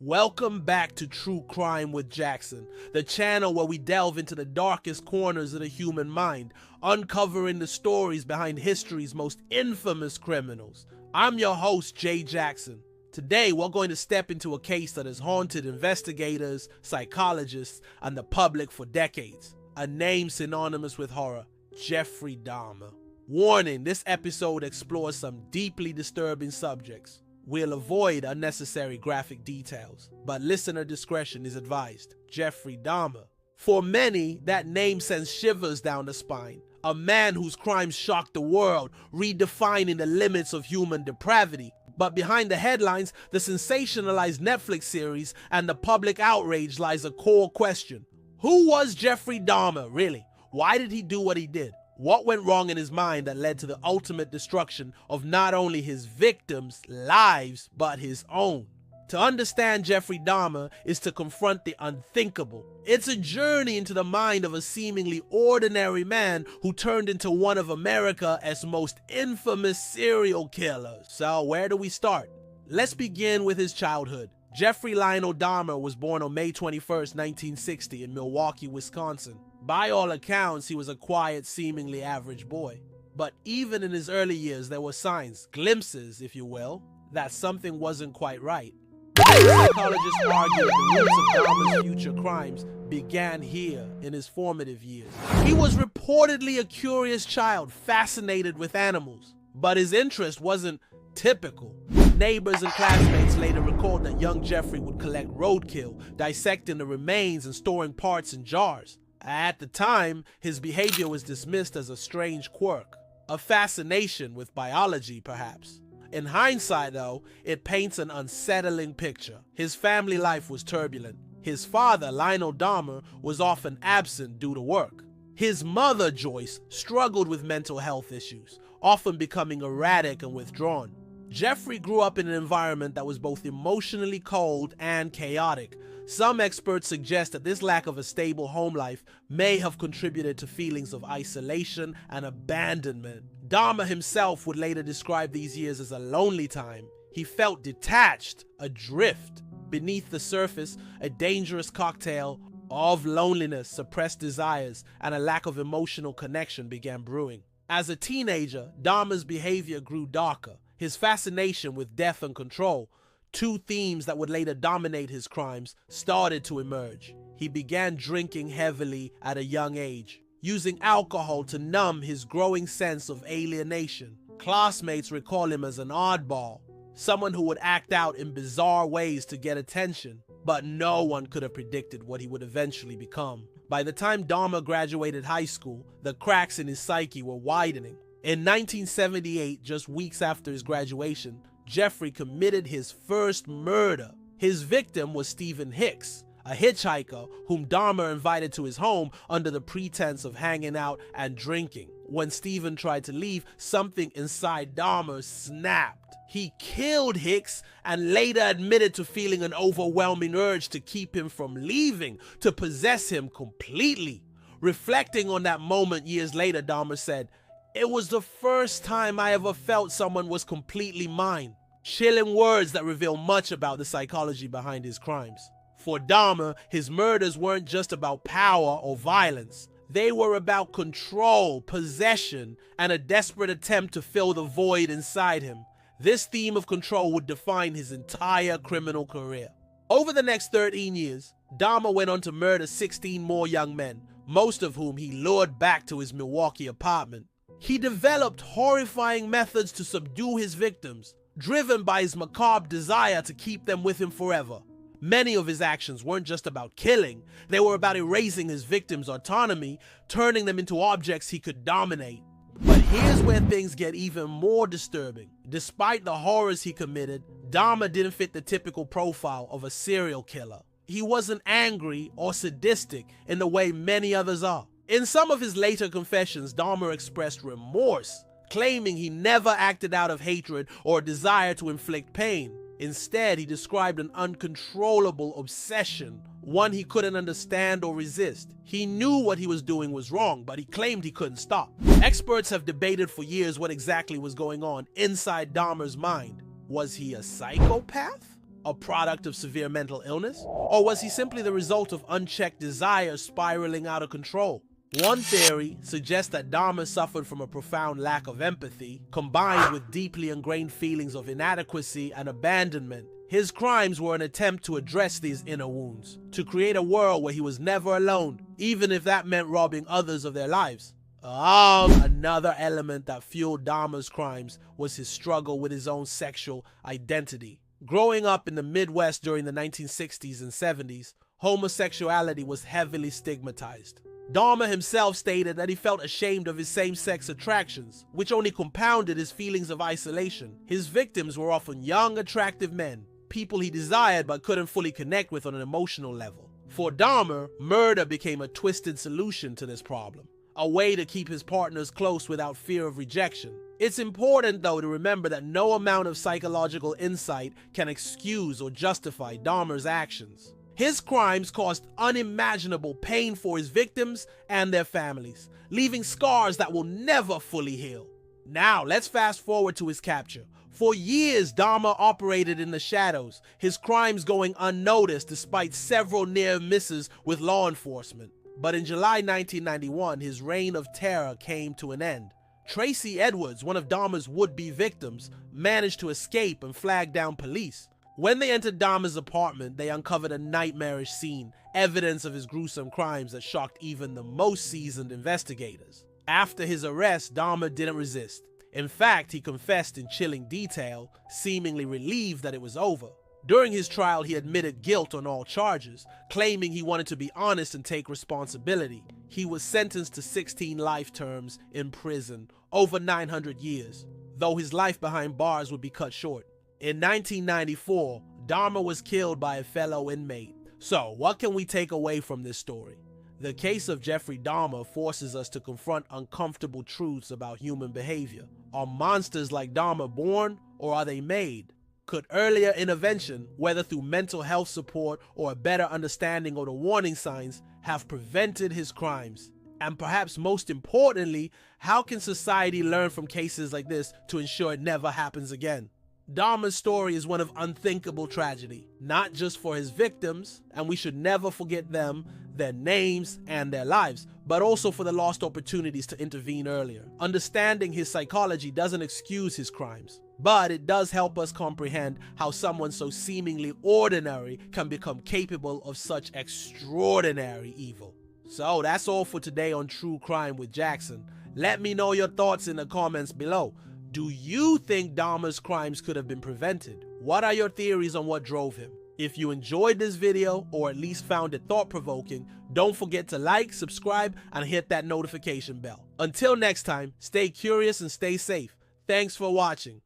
Welcome back to True Crime with Jackson, the channel where we delve into the darkest corners of the human mind, uncovering the stories behind history's most infamous criminals. I'm your host, Jay Jackson. Today, we're going to step into a case that has haunted investigators, psychologists, and the public for decades. A name synonymous with horror, Jeffrey Dahmer. Warning, this episode explores some deeply disturbing subjects. We'll avoid unnecessary graphic details, but listener discretion is advised. Jeffrey Dahmer. For many, that name sends shivers down the spine. A man whose crimes shocked the world, redefining the limits of human depravity. But behind the headlines, the sensationalized Netflix series, and the public outrage lies a core question. Who was Jeffrey Dahmer, really? Why did he do what he did? What went wrong in his mind that led to the ultimate destruction of not only his victims' lives, but his own? To understand Jeffrey Dahmer is to confront the unthinkable. It's a journey into the mind of a seemingly ordinary man who turned into one of America's most infamous serial killers. So where do we start? Let's begin with his childhood. Jeffrey Lionel Dahmer was born on May 21st, 1960 in Milwaukee, Wisconsin. By all accounts, he was a quiet, seemingly average boy. But even in his early years, there were signs, glimpses, if you will, that something wasn't quite right. Psychologists argue that the roots of Dahmer's future crimes began here in his formative years. He was reportedly a curious child, fascinated with animals, but his interest wasn't typical. Neighbors and classmates later recalled that young Jeffrey would collect roadkill, dissecting the remains and storing parts in jars. At the time, his behavior was dismissed as a strange quirk, a fascination with biology, perhaps. In hindsight, though, it paints an unsettling picture. His family life was turbulent. His father, Lionel Dahmer, was often absent due to work. His mother, Joyce, struggled with mental health issues, often becoming erratic and withdrawn. Jeffrey grew up in an environment that was both emotionally cold and chaotic. Some experts suggest that this lack of a stable home life may have contributed to feelings of isolation and abandonment. Dahmer himself would later describe these years as a lonely time. He felt detached, adrift. Beneath the surface, a dangerous cocktail of loneliness, suppressed desires, and a lack of emotional connection began brewing. As a teenager, Dahmer's behavior grew darker. His fascination with death and control, two themes that would later dominate his crimes, started to emerge. He began drinking heavily at a young age, using alcohol to numb his growing sense of alienation. Classmates recall him as an oddball, someone who would act out in bizarre ways to get attention, but no one could have predicted what he would eventually become. By the time Dahmer graduated high school, the cracks in his psyche were widening. In 1978, just weeks after his graduation, Jeffrey committed his first murder. His victim was Stephen Hicks, a hitchhiker whom Dahmer invited to his home under the pretense of hanging out and drinking. When Stephen tried to leave, something inside Dahmer snapped. He killed Hicks and later admitted to feeling an overwhelming urge to keep him from leaving, to possess him completely. Reflecting on that moment years later, Dahmer said, "It was the first time I ever felt someone was completely mine." Chilling words that reveal much about the psychology behind his crimes. For Dahmer, his murders weren't just about power or violence. They were about control, possession, and a desperate attempt to fill the void inside him. This theme of control would define his entire criminal career. Over the next 13 years, Dahmer went on to murder 16 more young men, most of whom he lured back to his Milwaukee apartment. He developed horrifying methods to subdue his victims, driven by his macabre desire to keep them with him forever. Many of his actions weren't just about killing, they were about erasing his victims' autonomy, turning them into objects he could dominate. But here's where things get even more disturbing. Despite the horrors he committed, Dahmer didn't fit the typical profile of a serial killer. He wasn't angry or sadistic in the way many others are. In some of his later confessions, Dahmer expressed remorse, claiming he never acted out of hatred or desire to inflict pain. Instead, he described an uncontrollable obsession, one he couldn't understand or resist. He knew what he was doing was wrong, but he claimed he couldn't stop. Experts have debated for years what exactly was going on inside Dahmer's mind. Was he a psychopath? A product of severe mental illness? Or was he simply the result of unchecked desire spiraling out of control? One theory suggests that Dahmer suffered from a profound lack of empathy, combined with deeply ingrained feelings of inadequacy and abandonment. His crimes were an attempt to address these inner wounds, to create a world where he was never alone, even if that meant robbing others of their lives. Another element that fueled Dahmer's crimes was his struggle with his own sexual identity. Growing up in the Midwest during the 1960s and 70s, homosexuality was heavily stigmatized. Dahmer himself stated that he felt ashamed of his same-sex attractions, which only compounded his feelings of isolation. His victims were often young, attractive men, people he desired but couldn't fully connect with on an emotional level. For Dahmer, murder became a twisted solution to this problem, a way to keep his partners close without fear of rejection. It's important, though, to remember that no amount of psychological insight can excuse or justify Dahmer's actions. His crimes caused unimaginable pain for his victims and their families, leaving scars that will never fully heal. Now, let's fast forward to his capture. For years, Dahmer operated in the shadows, his crimes going unnoticed despite several near misses with law enforcement. But in July 1991, his reign of terror came to an end. Tracy Edwards, one of Dahmer's would-be victims, managed to escape and flag down police. When they entered Dahmer's apartment, they uncovered a nightmarish scene, evidence of his gruesome crimes that shocked even the most seasoned investigators. After his arrest, Dahmer didn't resist. In fact, he confessed in chilling detail, seemingly relieved that it was over. During his trial, he admitted guilt on all charges, claiming he wanted to be honest and take responsibility. He was sentenced to 16 life terms in prison, over 900 years, though his life behind bars would be cut short. In 1994, Dahmer was killed by a fellow inmate. So, what can we take away from this story? The case of Jeffrey Dahmer forces us to confront uncomfortable truths about human behavior. Are monsters like Dahmer born, or are they made? Could earlier intervention, whether through mental health support or a better understanding of the warning signs, have prevented his crimes? And perhaps most importantly, how can society learn from cases like this to ensure it never happens again? Dahmer's story is one of unthinkable tragedy, not just for his victims, and we should never forget them, their names, and their lives, but also for the lost opportunities to intervene earlier. Understanding his psychology doesn't excuse his crimes, but it does help us comprehend how someone so seemingly ordinary can become capable of such extraordinary evil. So that's all for today on True Crime with Jackson. Let me know your thoughts in the comments below. Do you think Dahmer's crimes could have been prevented? What are your theories on what drove him? If you enjoyed this video, or at least found it thought-provoking, don't forget to like, subscribe, and hit that notification bell. Until next time, stay curious and stay safe. Thanks for watching.